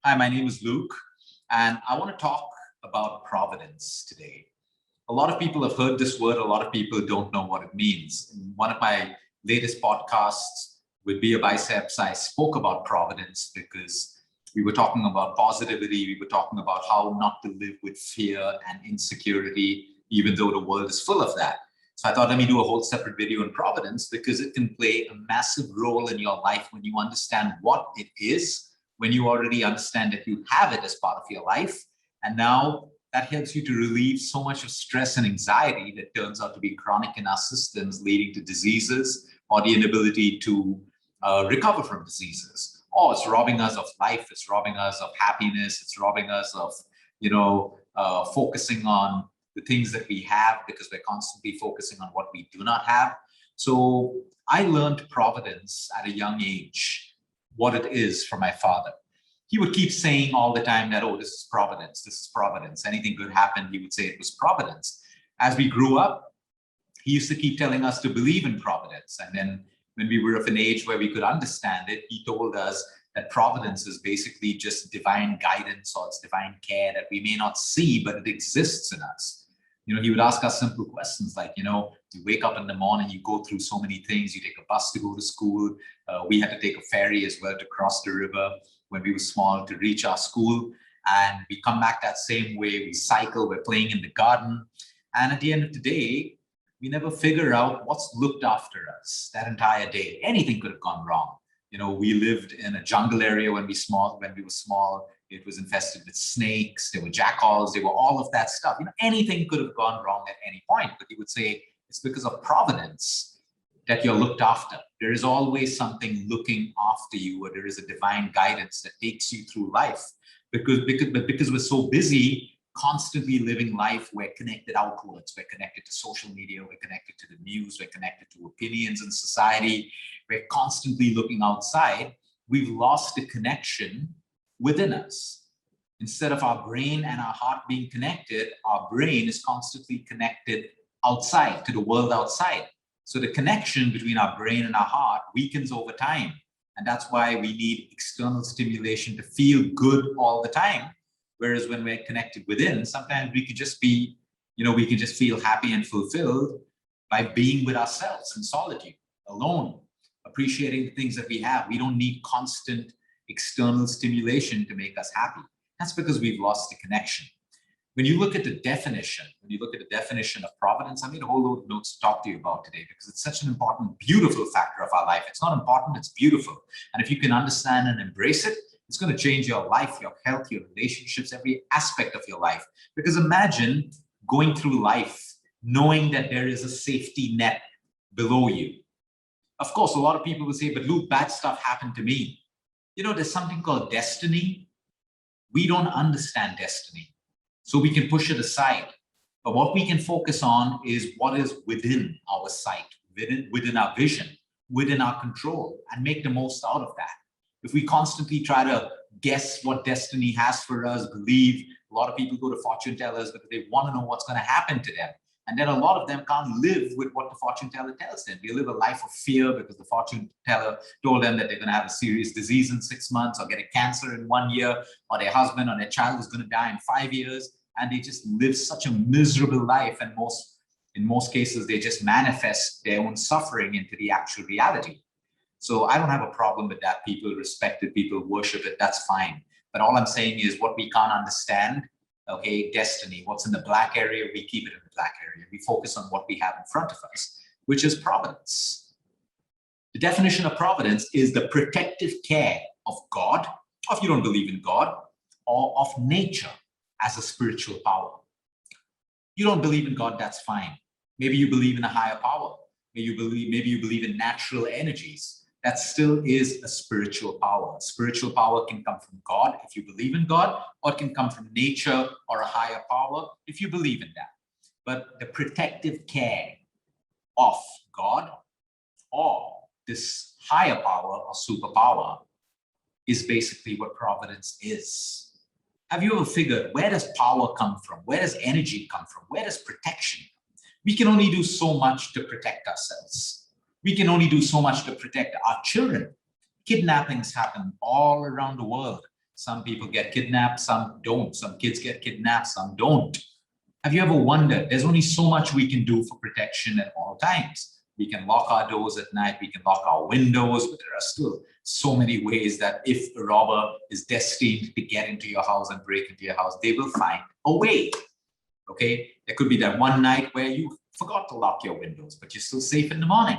Hi, my name is Luke, and I want to talk about providence today. A lot of people have heard this word, a lot of people don't know what it means. In one of my latest podcasts with Be a Biceps, I spoke about providence because we were talking about positivity, we were talking about how not to live with fear and insecurity, even though the world is full of that. So I thought, let me do a whole separate video on providence because it can play a massive role in your life when you understand what it is, when you already understand that you have it as part of your life. And now that helps you to relieve so much of stress and anxiety that turns out to be chronic in our systems, leading to diseases or the inability to recover from diseases. Or it's robbing us of life, it's robbing us of happiness, it's robbing us of, focusing on the things that we have because we're constantly focusing on what we do not have. So I learned providence at a young age, what it is from my father. He would keep saying all the time that, oh, this is providence, this is providence. Anything good happened, he would say it was providence. As we grew up, he used to keep telling us to believe in providence. And then when we were of an age where we could understand it, he told us that providence is basically just divine guidance or it's divine care that we may not see, but it exists in us. He would ask us simple questions like, you wake up in the morning, you go through so many things, you take a bus to go to school. We had to take a ferry as well to cross the river when we were small to reach our school. And we come back that same way, we cycle, we're playing in the garden. And at the end of the day, we never figure out what's looked after us that entire day. Anything could have gone wrong. We lived in a jungle area when we were small. It was infested with snakes, there were jackals, there were all of that stuff. Anything could have gone wrong at any point, but he would say it's because of providence that you're looked after. There is always something looking after you, or there is a divine guidance that takes you through life. Because we're so busy constantly living life, we're connected outwards, we're connected to social media, we're connected to the news, we're connected to opinions in society, we're constantly looking outside. We've lost the connection within us. Instead of our brain and our heart being connected, our brain is constantly connected outside to the world outside. So the connection between our brain and our heart weakens over time. And that's why we need external stimulation to feel good all the time. Whereas when we're connected within, sometimes we can just be, we can just feel happy and fulfilled by being with ourselves in solitude, alone, appreciating the things that we have. We don't need constant external stimulation to make us happy. That's because we've lost the connection. When you look at the definition, of providence, I made a whole load of notes to talk to you about today because it's such an important, beautiful factor of our life. It's not important, it's beautiful. And if you can understand and embrace it, it's going to change your life, your health, your relationships, every aspect of your life. Because imagine going through life knowing that there is a safety net below you. Of course, a lot of people will say, but Luke, bad stuff happened to me. There's something called destiny. We don't understand destiny, so we can push it aside. But what we can focus on is what is within our sight, within our vision, within our control, and make the most out of that. If we constantly try to guess what destiny has for us, believe, a lot of people go to fortune tellers because they want to know what's going to happen to them. And then a lot of them can't live with what the fortune teller tells them. They live a life of fear because the fortune teller told them that they're going to have a serious disease in 6 months or get a cancer in 1 year, or their husband or their child is going to die in 5 years. And they just live such a miserable life. And in most cases, they just manifest their own suffering into the actual reality. So I don't have a problem with that. People respect it, people worship it, that's fine. But all I'm saying is what we can't understand, okay, destiny, what's in the black area, we keep it in the black area. We focus on what we have in front of us, which is providence. The definition of providence is the protective care of God, or if you don't believe in God, or of nature as a spiritual power. You don't believe in God, that's fine. Maybe you believe in a higher power. Maybe you believe in natural energies. That still is a spiritual power. Spiritual power can come from God if you believe in God, or it can come from nature or a higher power if you believe in that. But the protective care of God or this higher power or superpower is basically what providence is. Have you ever figured, where does power come from? Where does energy come from? Where does protection come from? We can only do so much to protect ourselves. We can only do so much to protect our children. Kidnappings happen all around the world. Some people get kidnapped, some don't. Some kids get kidnapped, some don't. Have you ever wondered? There's only so much we can do for protection at all times. We can lock our doors at night, we can lock our windows, but there are still so many ways that if a robber is destined to get into your house and break into your house, they will find a way. Okay, there could be that one night where you forgot to lock your windows, but you're still safe in the morning.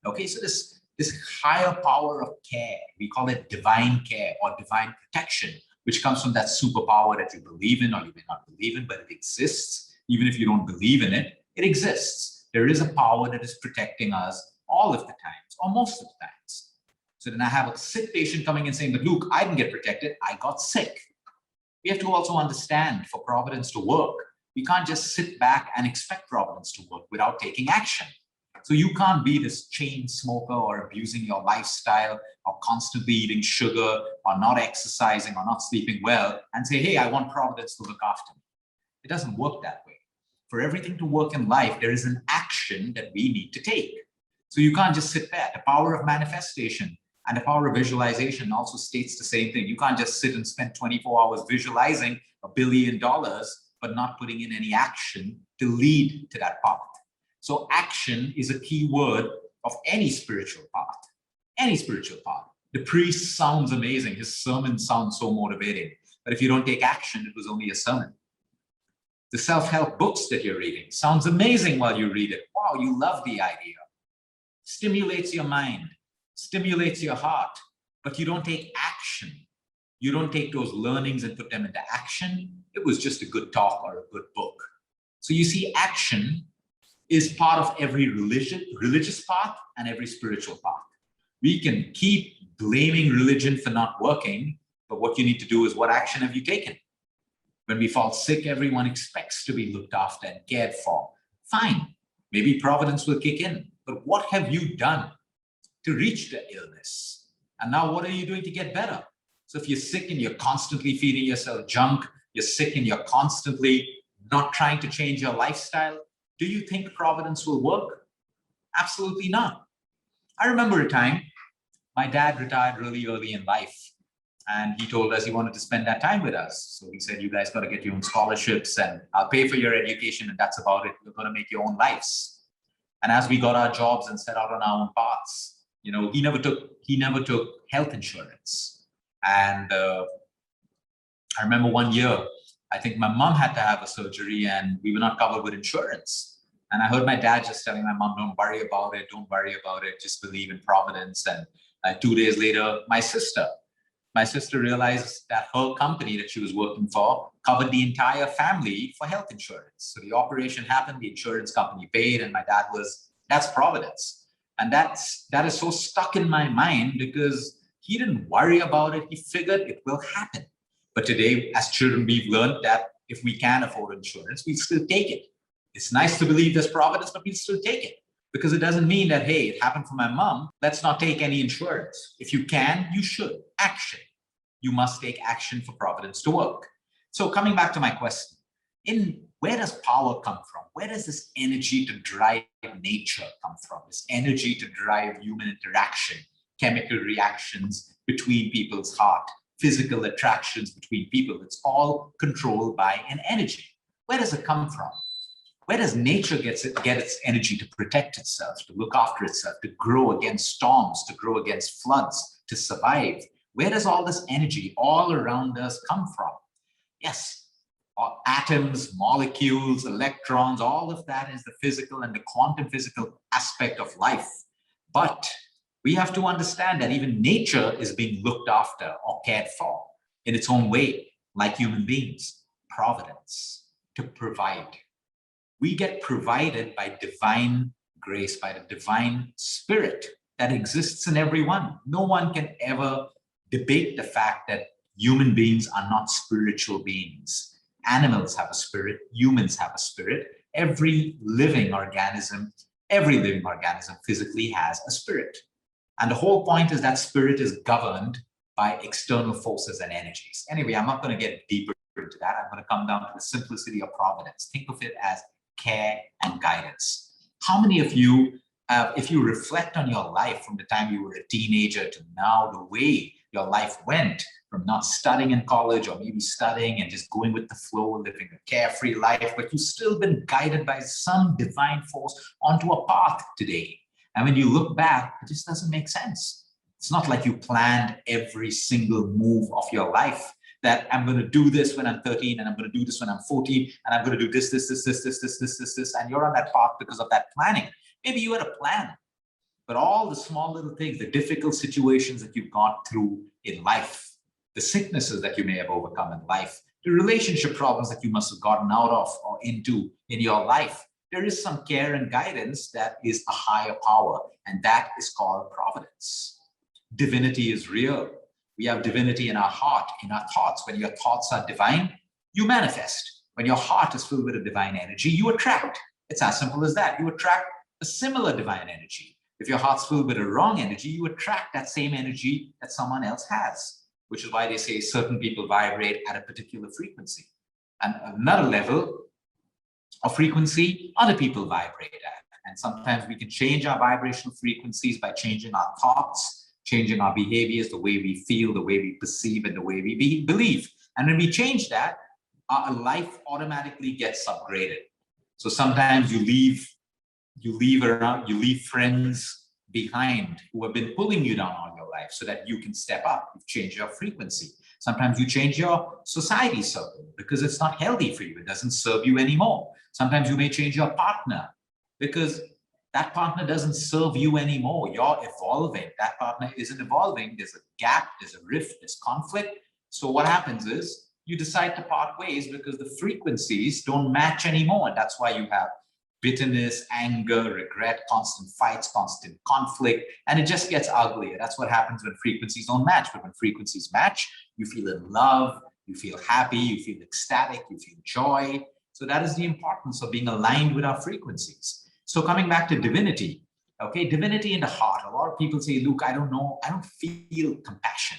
Okay, so this higher power of care, we call it divine care or divine protection, which comes from that superpower that you believe in or you may not believe in, but it exists. Even if you don't believe in it, it exists. There is a power that is protecting us all of the times or most of the times. So then I have a sick patient coming and saying, but Luke, I didn't get protected, I got sick. We have to also understand for Providence to work, we can't just sit back and expect Providence to work without taking action. So you can't be this chain smoker or abusing your lifestyle or constantly eating sugar or not exercising or not sleeping well and say, hey, I want Providence to look after me. It doesn't work that way. For everything to work in life, there is an action that we need to take. So you can't just sit there. The power of manifestation and the power of visualization also states the same thing. You can't just sit and spend 24 hours visualizing $1 billion, but not putting in any action to lead to that path. So action is a key word of any spiritual path, any spiritual path. The priest sounds amazing. His sermon sounds so motivating. But if you don't take action, it was only a sermon. The self-help books that you're reading sounds amazing while you read it. Wow, you love the idea. Stimulates your mind, stimulates your heart, but you don't take action. You don't take those learnings and put them into action. It was just a good talk or a good book. So you see, action is part of every religious path and every spiritual path. We can keep blaming religion for not working, but what you need to do is, what action have you taken? When we fall sick, everyone expects to be looked after and cared for. Fine, maybe Providence will kick in, but what have you done to reach the illness? And now what are you doing to get better? So if you're sick and you're constantly feeding yourself junk, you're sick and you're constantly not trying to change your lifestyle, do you think Providence will work? Absolutely not. I remember a time, my dad retired really early in life, and he told us he wanted to spend that time with us. So he said, you guys got to get your own scholarships and I'll pay for your education and that's about it. You're going to make your own lives. And as we got our jobs and set out on our own paths, you know, he never took health insurance. And I remember one year, I think my mom had to have a surgery and we were not covered with insurance. And I heard my dad just telling my mom, don't worry about it, just believe in Providence. And 2 days later, my sister realized that her company that she was working for covered the entire family for health insurance. So the operation happened, the insurance company paid, and my dad that's Providence. And that is so stuck in my mind because he didn't worry about it. He figured it will happen. But today, as children, we've learned that if we can afford insurance, we still take it. It's nice to believe there's Providence, but we still take it. Because it doesn't mean that, hey, it happened for my mom, let's not take any insurance. If you can, you should. Action. You must take action for Providence to work. So coming back to my question, where does power come from? Where does this energy to drive nature come from? This energy to drive human interaction, chemical reactions between people's heart, physical attractions between people. It's all controlled by an energy. Where does it come from? Where does nature get its energy to protect itself, to look after itself, to grow against storms, to grow against floods, to survive? Where does all this energy all around us come from? Yes, atoms, molecules, electrons, all of that is the physical and the quantum physical aspect of life. But we have to understand that even nature is being looked after or cared for in its own way, like human beings. Providence, to provide. We get provided by divine grace, by the divine spirit that exists in everyone. No one can ever debate the fact that human beings are not spiritual beings. Animals have a spirit, humans have a spirit. Every living organism physically has a spirit. And the whole point is that spirit is governed by external forces and energies. Anyway, I'm not going to get deeper into that. I'm going to come down to the simplicity of Providence. Think of it as care and guidance. How many of you If you reflect on your life from the time you were a teenager to now, the way your life went from not studying in college or maybe studying and just going with the flow, living a carefree life, but you've still been guided by some divine force onto a path today. And when you look back, it just doesn't make sense. It's not like you planned every single move of your life, that I'm going to do this when I'm 13 and I'm going to do this when I'm 14 and I'm going to do this, and you're on that path because of that planning. Maybe you had a plan, but all the small little things, the difficult situations that you've gone through in life, the sicknesses that you may have overcome in life, the relationship problems that you must have gotten out of or into in your life, there is some care and guidance that is a higher power, and that is called providence. Divinity is real. We have divinity in our heart, in our thoughts. When your thoughts are divine, you manifest. When your heart is filled with a divine energy, you attract. It's as simple as that. You attract a similar divine energy. If your heart's filled with a wrong energy, you attract that same energy that someone else has, which is why they say certain people vibrate at a particular frequency. And another level of frequency, other people vibrate at. And sometimes we can change our vibrational frequencies by changing our thoughts, changing our behaviors, the way we feel, the way we perceive, and the way we believe. And when we change that, our life automatically gets upgraded. So sometimes you leave friends behind who have been pulling you down all your life so that you can step up. You change your frequency. Sometimes you change your society circle because it's not healthy for you. It doesn't serve you anymore. Sometimes you may change your partner because that partner doesn't serve you anymore. You're evolving. That partner isn't evolving. There's a gap, there's a rift, there's conflict. So what happens is you decide to part ways because the frequencies don't match anymore. And that's why you have bitterness, anger, regret, constant fights, constant conflict, and it just gets uglier. That's what happens when frequencies don't match. But when frequencies match, you feel in love, you feel happy, you feel ecstatic, you feel joy. So that is the importance of being aligned with our frequencies. So coming back to divinity, okay, divinity in the heart. A lot of people say, Luke, I don't know, I don't feel compassion.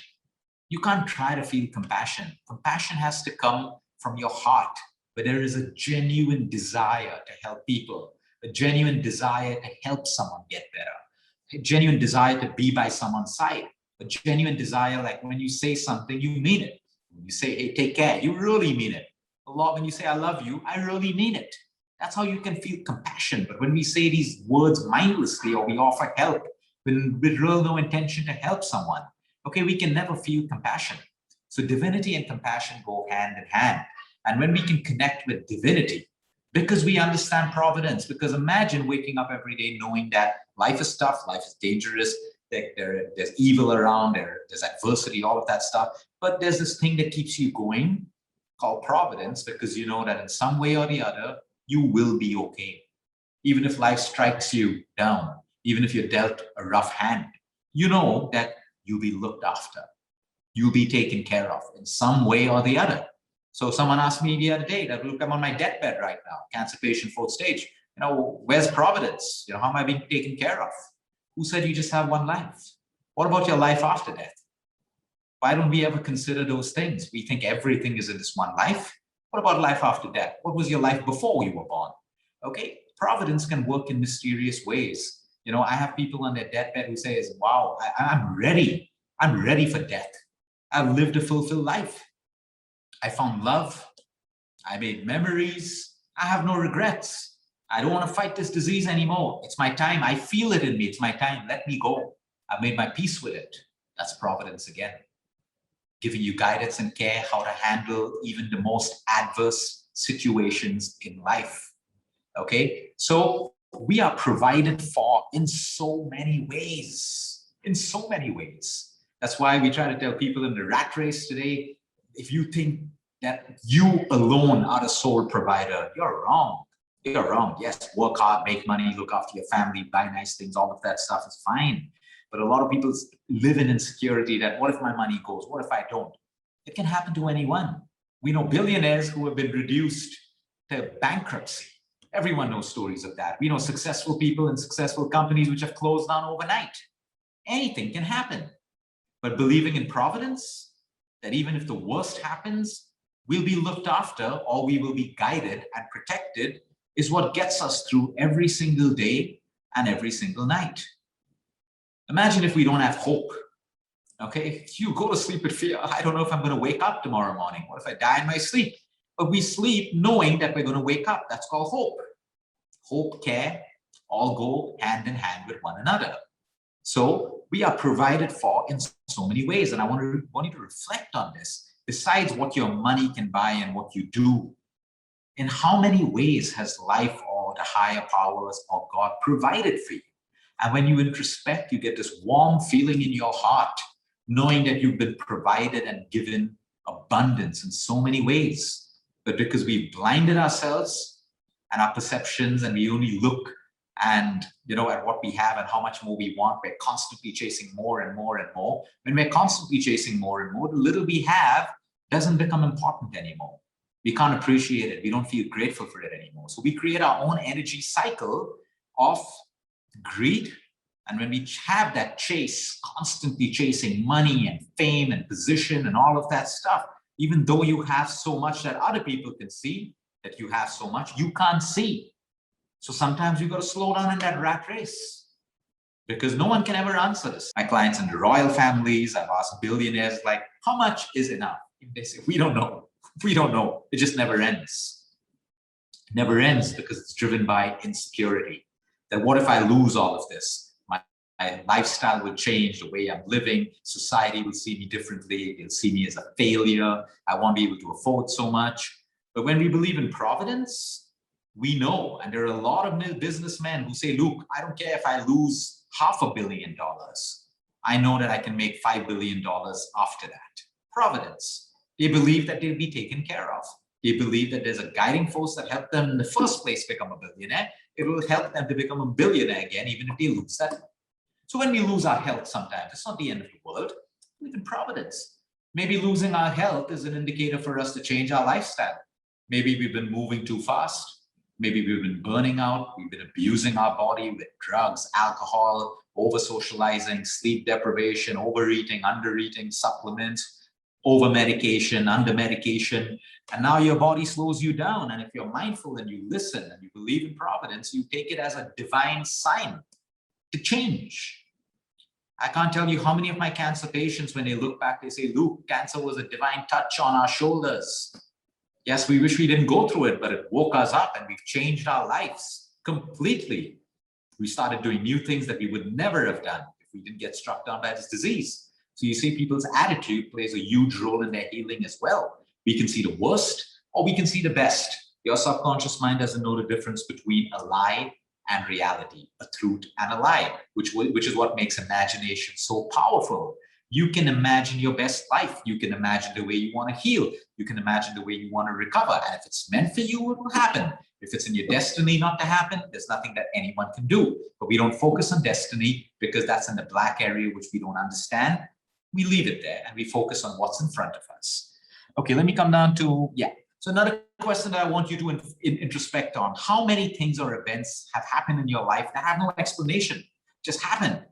You can't try to feel compassion. Compassion has to come from your heart, where there is a genuine desire to help people, a genuine desire to help someone get better, a genuine desire to be by someone's side, a genuine desire, like when you say something, you mean it. When you say, hey, take care, you really mean it. A lot when you say, I love you, I really mean it. That's how you can feel compassion. But when we say these words mindlessly or we offer help with real no intention to help someone, okay, we can never feel compassion. So divinity and compassion go hand in hand. And when we can connect with divinity, because we understand providence, because imagine waking up every day knowing that life is tough, life is dangerous, there's evil around, there's adversity, all of that stuff. But there's this thing that keeps you going called providence, because you know that in some way or the other, you will be okay. Even if life strikes you down, even if you're dealt a rough hand, you know that you'll be looked after. You'll be taken care of in some way or the other. So someone asked me the other day that, look, I'm on my deathbed right now, cancer patient, 4th stage. You know, where's providence? You know, how am I being taken care of? Who said you just have one life? What about your life after death? Why don't we ever consider those things? We think everything is in this one life. What about life after death? What was your life before you were born? Okay, providence can work in mysterious ways. You know, I have people on their deathbed who say, wow, I'm ready. I'm ready for death. I've lived a fulfilled life. I found love. I made memories. I have no regrets. I don't want to fight this disease anymore. It's my time. I feel it in me. It's my time. Let me go. I've made my peace with it. That's providence again. Giving you guidance and care how to handle even the most adverse situations in life. Okay? So we are provided for in so many ways. In so many ways. That's why we try to tell people in the rat race today, if you think that you alone are the sole provider, you're wrong. You're wrong. Yes, work hard, make money, look after your family, buy nice things, all of that stuff is fine. But a lot of people live in insecurity that, what if my money goes? What if I don't? It can happen to anyone. We know billionaires who have been reduced to bankruptcy. Everyone knows stories of that. We know successful people and successful companies which have closed down overnight. Anything can happen. But believing in providence, that even if the worst happens, we'll be looked after or we will be guided and protected, is what gets us through every single day and every single night. Imagine if we don't have hope. Okay, you go to sleep with fear. I don't know if I'm going to wake up tomorrow morning. What if I die in my sleep? But we sleep knowing that we're going to wake up. That's called hope. Hope, care, all go hand in hand with one another. So we are provided for in so many ways. And I want you to reflect on this. Besides what your money can buy and what you do, in how many ways has life or the higher powers or God provided for you? And when you introspect, you get this warm feeling in your heart, knowing that you've been provided and given abundance in so many ways. But because we've blinded ourselves and our perceptions, and we only look and at what we have and how much more we want, we're constantly chasing more and more and more. When we're constantly chasing more and more, the little we have doesn't become important anymore. We can't appreciate it. We don't feel grateful for it anymore. So we create our own energy cycle of greed. And when we have that chase, constantly chasing money and fame and position and all of that stuff, even though you have so much that other people can see that you have so much, you can't see. So sometimes you got to slow down in that rat race, because no one can ever answer this. My clients in the royal families, I've asked billionaires, like, how much is enough? They say, we don't know. We don't know. It just never ends. It never ends because it's driven by insecurity. That what if I lose all of this? My lifestyle will change, the way I'm living. Society will see me differently. They'll see me as a failure. I won't be able to afford so much. But when we believe in providence, we know, and there are a lot of businessmen who say, look, I don't care if I lose $500 million. I know that I can make $5 billion after that. Providence. They believe that they'll be taken care of. They believe that there's a guiding force that helped them in the first place become a billionaire. It will help them to become a billionaire again, even if they lose that. So when we lose our health sometimes, it's not the end of the world. We live in providence. Maybe losing our health is an indicator for us to change our lifestyle. Maybe we've been moving too fast. Maybe we've been burning out. We've been abusing our body with drugs, alcohol, over-socializing, sleep deprivation, overeating, undereating, supplements, over-medication, under-medication. And now your body slows you down. And if you're mindful and you listen and you believe in providence, you take it as a divine sign to change. I can't tell you how many of my cancer patients, when they look back, they say, Luke, cancer was a divine touch on our shoulders. Yes, we wish we didn't go through it, but it woke us up and we've changed our lives completely. We started doing new things that we would never have done if we didn't get struck down by this disease. So you see, people's attitude plays a huge role in their healing as well. We can see the worst or we can see the best. Your subconscious mind doesn't know the difference between a lie and reality, a truth and a lie, which is what makes imagination so powerful. You can imagine your best life. You can imagine the way you want to heal. You can imagine the way you want to recover. And if it's meant for you, it will happen. If it's in your destiny not to happen, there's nothing that anyone can do. But we don't focus on destiny because that's in the black area, which we don't understand. We leave it there and we focus on what's in front of us. Okay, let me come down to, So another question that I want you to introspect on: how many things or events have happened in your life that have no explanation, just happened?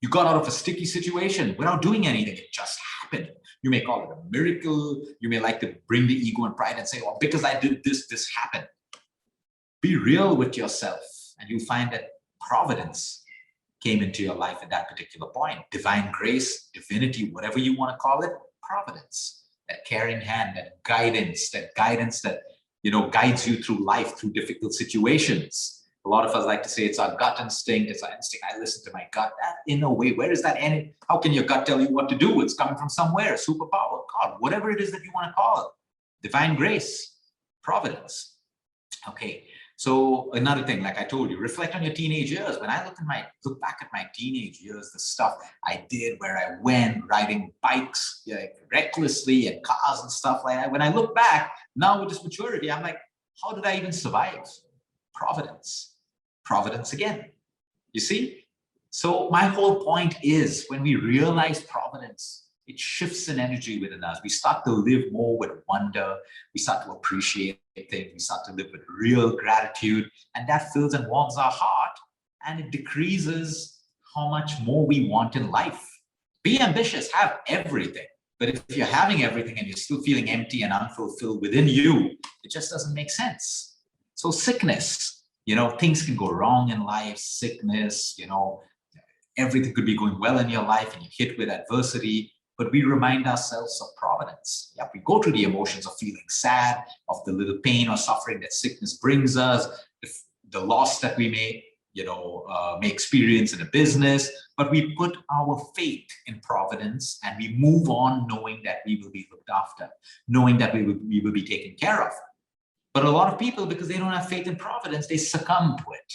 You got out of a sticky situation without doing anything. It just happened. You may call it a miracle. You may like to bring the ego and pride and say, well, because I did this, this happened. Be real with yourself and you'll find that providence came into your life at that particular point. Divine grace, divinity, whatever you want to call it, providence. That caring hand, that guidance that guides you through life, through difficult situations. A lot of us like to say it's our gut instinct. It's our instinct. I listen to my gut. That, in a way, where is that ending? How can your gut tell you what to do? It's coming from somewhere. Superpower, God, whatever it is that you want to call it. Divine grace, providence. Okay. So another thing, like I told you, reflect on your teenage years. When I look back at my teenage years, the stuff I did, where I went, riding bikes recklessly and cars and stuff like that. When I look back now with this maturity, I'm like, how did I even survive? Providence again. You see? So my whole point is, when we realize providence, it shifts an energy within us. We start to live more with wonder. We start to appreciate things. We start to live with real gratitude. And that fills and warms our heart. And it decreases how much more we want in life. Be ambitious, have everything. But if you're having everything and you're still feeling empty and unfulfilled within you, it just doesn't make sense. So sickness, Things can go wrong in life, sickness, everything could be going well in your life and you're hit with adversity, but we remind ourselves of providence. Yeah, we go through the emotions of feeling sad, of the little pain or suffering that sickness brings us, the loss that we may experience in a business, but we put our faith in providence and we move on knowing that we will be looked after, knowing that we will be taken care of. But a lot of people, because they don't have faith in providence, they succumb to it.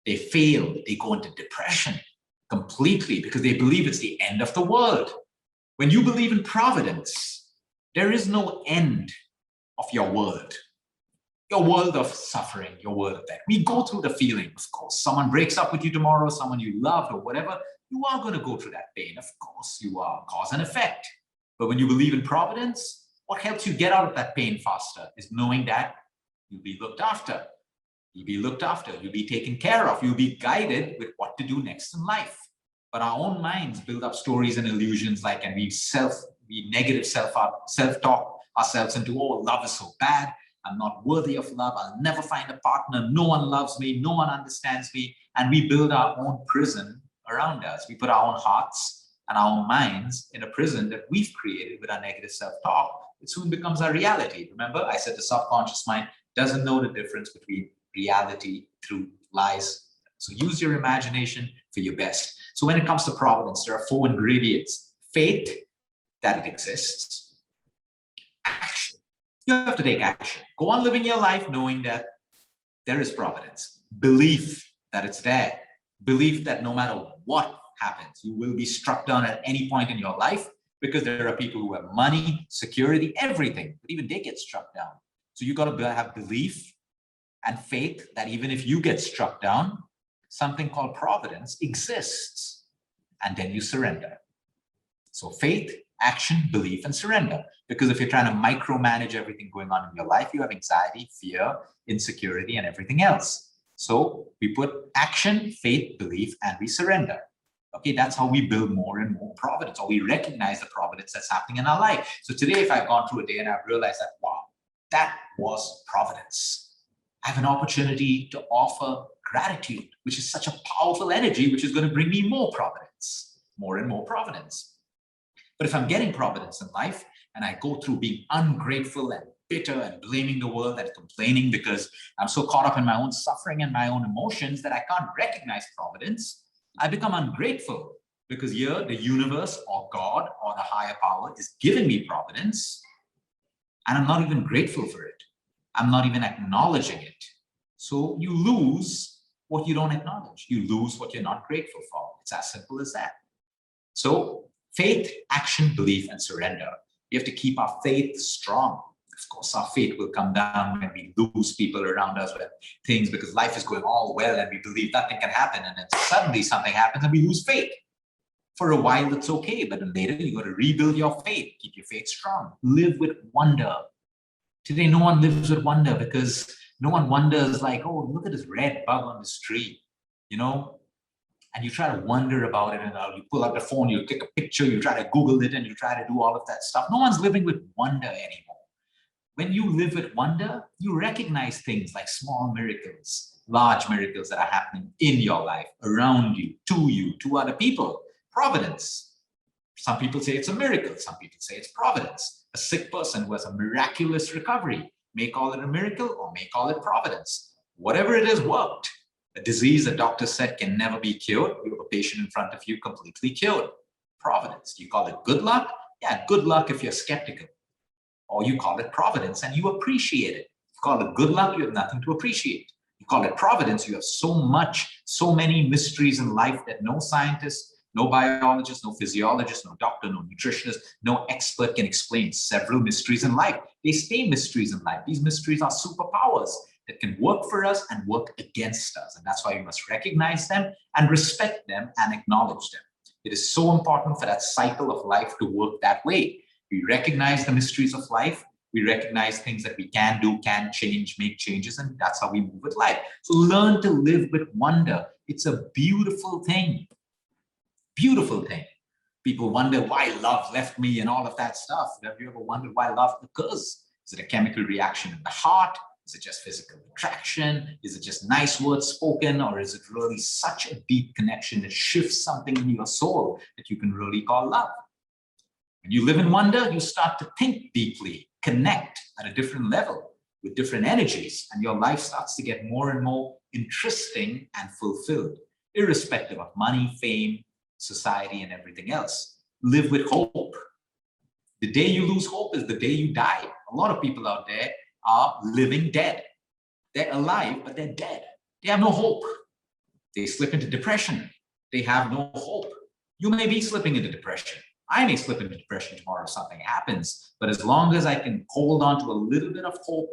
They fail, they go into depression completely because they believe it's the end of the world. When you believe in providence, there is no end of your world of suffering, your world of death. We go through the feeling, of course. Someone breaks up with you tomorrow, someone you loved or whatever, you are going to go through that pain. Of course, you are, cause and effect. But when you believe in providence, what helps you get out of that pain faster is knowing that you'll be looked after. You'll be looked after, you'll be taken care of, you'll be guided with what to do next in life. But our own minds build up stories and illusions and we negative self-talk ourselves into, oh, love is so bad, I'm not worthy of love, I'll never find a partner, no one loves me, no one understands me. And we build our own prison around us. We put our own hearts and our own minds in a prison that we've created with our negative self-talk. It soon becomes our reality. Remember, I said the subconscious mind doesn't know the difference between reality through lies. So use your imagination for your best. So when it comes to providence, there are 4 ingredients: faith that it exists, action. You have to take action. Go on living your life knowing that there is providence. Belief that it's there. Belief that no matter what happens, you will be struck down at any point in your life, because there are people who have money, security, everything, but even they get struck down. So you got to have belief and faith that even if you get struck down, something called providence exists, and then you surrender. So faith, action, belief, and surrender. Because if you're trying to micromanage everything going on in your life, you have anxiety, fear, insecurity, and everything else. So we put action, faith, belief, and we surrender. Okay, that's how we build more and more providence, or we recognize the providence that's happening in our life. So today, if I've gone through a day and I've realized that, wow, that was providence. I have an opportunity to offer gratitude, which is such a powerful energy, which is going to bring me more providence, more and more providence. But if I'm getting providence in life and I go through being ungrateful and bitter and blaming the world and complaining because I'm so caught up in my own suffering and my own emotions that I can't recognize providence, I become ungrateful, because here the universe or God or the higher power is giving me providence and I'm not even grateful for it. I'm not even acknowledging it. So you lose what you don't acknowledge. You lose what you're not grateful for. It's as simple as that. So faith, action, belief, and surrender. We have to keep our faith strong. Of course, our faith will come down when we lose people around us with things, because life is going all well and we believe nothing can happen, and then suddenly something happens and we lose faith. For a while, it's okay, but then later you got to rebuild your faith, keep your faith strong, live with wonder. Today, no one lives with wonder, because no one wonders like, oh, look at this red bug on this tree, and you try to wonder about it, and you pull out the phone, you take a picture, you try to Google it, and you try to do all of that stuff. No one's living with wonder anymore. When you live with wonder, you recognize things like small miracles, large miracles that are happening in your life, around you, to other people. Providence. Some people say it's a miracle. Some people say it's providence. A sick person who has a miraculous recovery may call it a miracle or may call it providence. Whatever it is, worked. A disease a doctor said can never be cured, you have a patient in front of you completely cured. Providence. Do you call it good luck? Yeah, good luck if you're skeptical. Or you call it providence and you appreciate it. You call it good luck, you have nothing to appreciate. You call it providence, you have so many mysteries in life that no scientist, no biologist, no physiologist, no doctor, no nutritionist, no expert can explain. Several mysteries in life. They stay mysteries in life. These mysteries are superpowers that can work for us and work against us. And that's why we must recognize them and respect them and acknowledge them. It is so important for that cycle of life to work that way. We recognize the mysteries of life. We recognize things that we can do, can change, make changes, and that's how we move with life. So learn to live with wonder. It's a beautiful thing. Beautiful thing. People wonder why love left me and all of that stuff. Have you ever wondered why love occurs? Is it a chemical reaction in the heart? Is it just physical attraction? Is it just nice words spoken? Or is it really such a deep connection that shifts something in your soul that you can really call love? When you live in wonder, you start to think deeply, connect at a different level with different energies, and your life starts to get more and more interesting and fulfilled, irrespective of money, fame, society, and everything else. Live with hope. The day you lose hope is the day you die. A lot of people out there are living dead. They're alive, but they're dead. They have no hope. They slip into depression. They have no hope. You may be slipping into depression. I may slip into depression tomorrow if something happens, but as long as I can hold on to a little bit of hope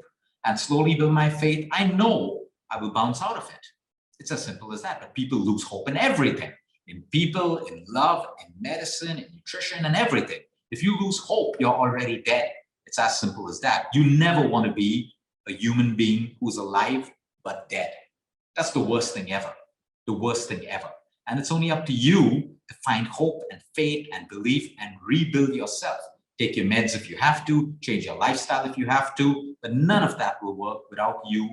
and slowly build my faith, I know I will bounce out of it. It's as simple as that. But people lose hope in everything, in people, in love, in medicine, in nutrition, and everything. If you lose hope, you're already dead. It's as simple as that. You never want to be a human being who's alive but dead. That's the worst thing ever. The worst thing ever. And it's only up to you to find hope and faith and belief and rebuild yourself. Take your meds if you have to, change your lifestyle if you have to, but none of that will work without you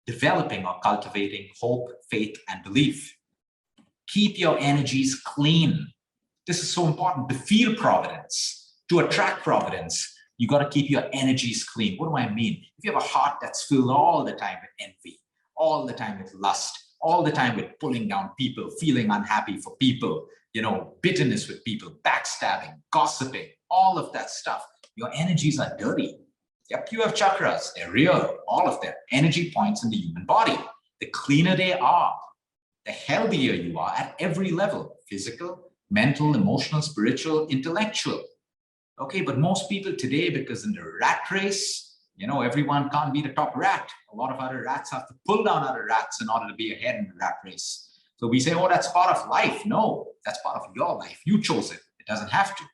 developing or cultivating hope, faith, and belief. Keep your energies clean. This is so important to feel providence, to attract providence. You got to keep your energies clean. What do I mean? If you have a heart that's filled all the time with envy, all the time with lust, all the time with pulling down people, feeling unhappy for people, bitterness with people, backstabbing, gossiping, all of that stuff, your energies are dirty. Yep, you have chakras. They're real. All of them. Energy points in the human body. The cleaner they are, the healthier you are at every level: physical, mental, emotional, spiritual, intellectual. Okay, but most people today, because in the rat race, everyone can't be the top rat. A lot of other rats have to pull down other rats in order to be ahead in the rat race. So we say, oh, that's part of life. No, that's part of your life. You chose it. It doesn't have to.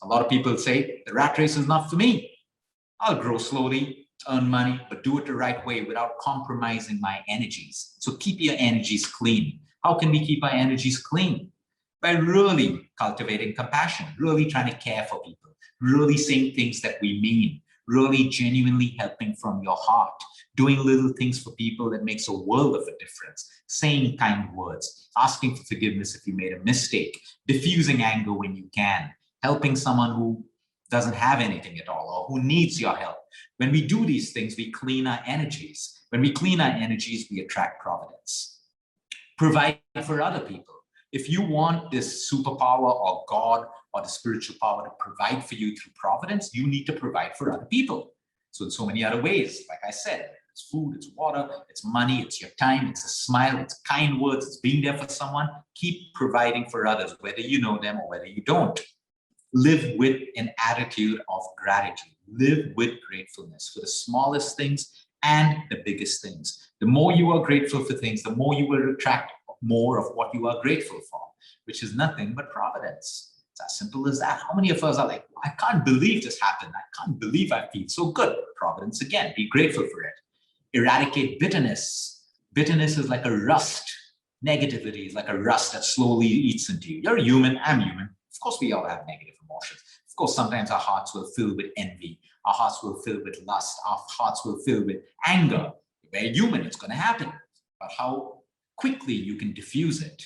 A lot of people say, the rat race is not for me. I'll grow slowly, earn money, but do it the right way without compromising my energies. So keep your energies clean. How can we keep our energies clean? By really cultivating compassion, really trying to care for people, really saying things that we mean, really genuinely helping from your heart, doing little things for people that makes a world of a difference, saying kind words, asking for forgiveness if you made a mistake, diffusing anger when you can, helping someone who doesn't have anything at all or who needs your help. When we do these things, we clean our energies. When we clean our energies, we attract providence. Provide for other people. If you want this superpower or God or the spiritual power to provide for you through providence, you need to provide for other people. So in so many other ways, like I said, it's food, it's water, it's money, it's your time, it's a smile, it's kind words, it's being there for someone. Keep providing for others, whether you know them or whether you don't. Live with an attitude of gratitude. Live with gratefulness for the smallest things and the biggest things. The more you are grateful for things, the more you will attract more of what you are grateful for, which is nothing but providence. It's as simple as that. How many of us are like, I can't believe this happened. I can't believe I feel so good. Providence again. Be grateful for it. Eradicate bitterness. Bitterness is like a rust. Negativity is like a rust that slowly eats into you. You're human. I'm human. Of course, we all have negative emotions. Of course, sometimes our hearts will fill with envy. Our hearts will fill with lust. Our hearts will fill with anger. We're human. It's going to happen. But how quickly you can diffuse it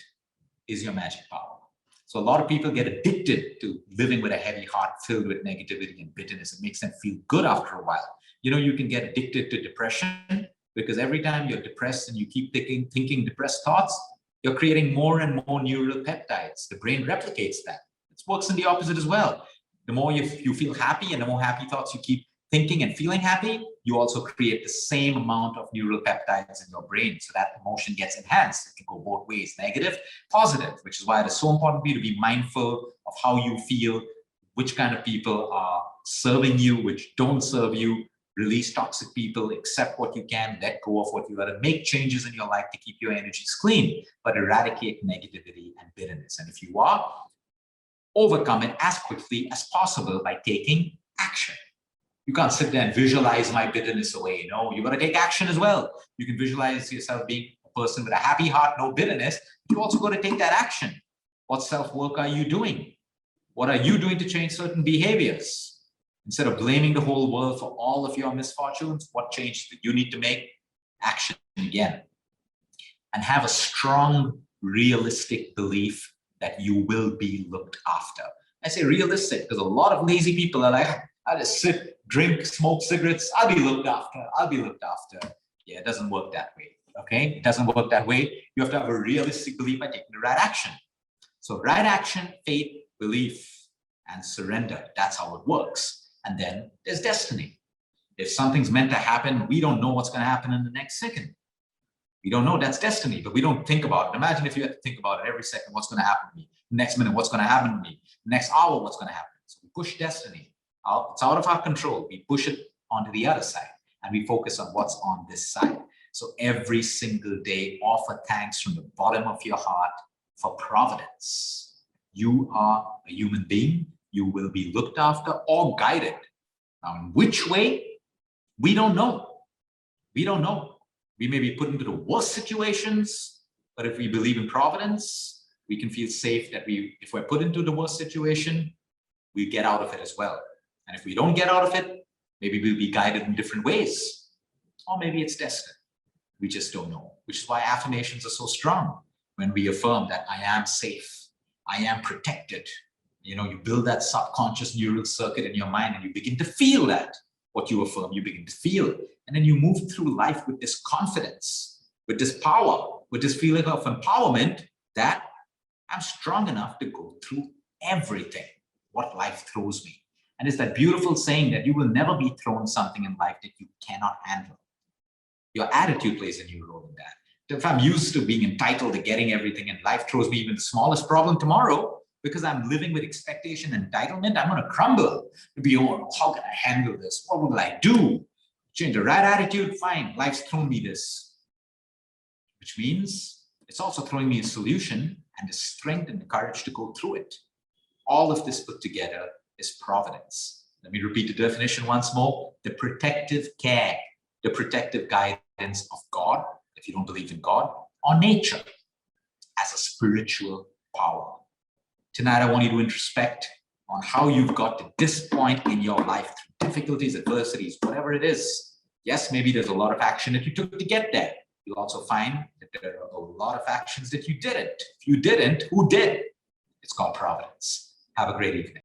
is your magic power. So a lot of people get addicted to living with a heavy heart filled with negativity and bitterness. It makes them feel good after a while. You can get addicted to depression because every time you're depressed and you keep thinking depressed thoughts, you're creating more and more neural peptides. The brain replicates that. It works in the opposite as well. The more you feel happy and the more happy thoughts you keep thinking and feeling happy, you also create the same amount of neural peptides in your brain. So that emotion gets enhanced. It can go both ways, negative, positive, which is why it is so important for you to be mindful of how you feel, which kind of people are serving you, which don't serve you. Release toxic people, accept what you can, let go of what you got to make changes in your life to keep your energies clean, but eradicate negativity and bitterness. And if you are, overcome it as quickly as possible by taking action. You can't sit there and visualize my bitterness away. No, you got to take action as well. You can visualize yourself being a person with a happy heart, no bitterness. You also got to take that action. What self-work are you doing? What are you doing to change certain behaviors? Instead of blaming the whole world for all of your misfortunes, what change that you need to make? Action again. And have a strong, realistic belief that you will be looked after. I say realistic because a lot of lazy people are like, I'll just sit, drink, smoke cigarettes. I'll be looked after. I'll be looked after. Yeah, it doesn't work that way. Okay, it doesn't work that way. You have to have a realistic belief by taking the right action. So right action, faith, belief, and surrender. That's how it works. And then there's destiny. If something's meant to happen, we don't know what's going to happen in the next second. We don't know, that's destiny, but we don't think about it. Imagine if you had to think about it every second, what's going to happen to me? Next minute, what's going to happen to me? Next hour, what's going to happen? So we push destiny. It's out of our control. We push it onto the other side and we focus on what's on this side. So every single day, offer thanks from the bottom of your heart for providence. You are a human being. You will be looked after or guided. Now, in which way? We don't know. We don't know. We may be put into the worst situations, but if we believe in providence, we can feel safe that if we're put into the worst situation, we get out of it as well. And if we don't get out of it, maybe we'll be guided in different ways. Or maybe it's destined. We just don't know, which is why affirmations are so strong. When we affirm that I am safe, I am protected, you build that subconscious neural circuit in your mind and you begin to feel that. What you affirm, you begin to feel. And then you move through life with this confidence, with this power, with this feeling of empowerment that I'm strong enough to go through everything, what life throws me. And it's that beautiful saying that you will never be thrown something in life that you cannot handle. Your attitude plays a new role in that. If I'm used to being entitled to getting everything and life throws me even the smallest problem tomorrow, because I'm living with expectation and entitlement, I'm going to crumble to be, oh, how can I handle this? What will I do? Change the right attitude, fine, life's thrown me this. Which means it's also throwing me a solution and the strength and the courage to go through it. All of this put together is providence. Let me repeat the definition once more. The protective care, the protective guidance of God, if you don't believe in God, or nature as a spiritual power. Tonight, I want you to introspect on how you've got to this point in your life through difficulties, adversities, whatever it is. Yes, maybe there's a lot of action that you took to get there. You'll also find that there are a lot of actions that you didn't. If you didn't, who did? It's called providence. Have a great evening.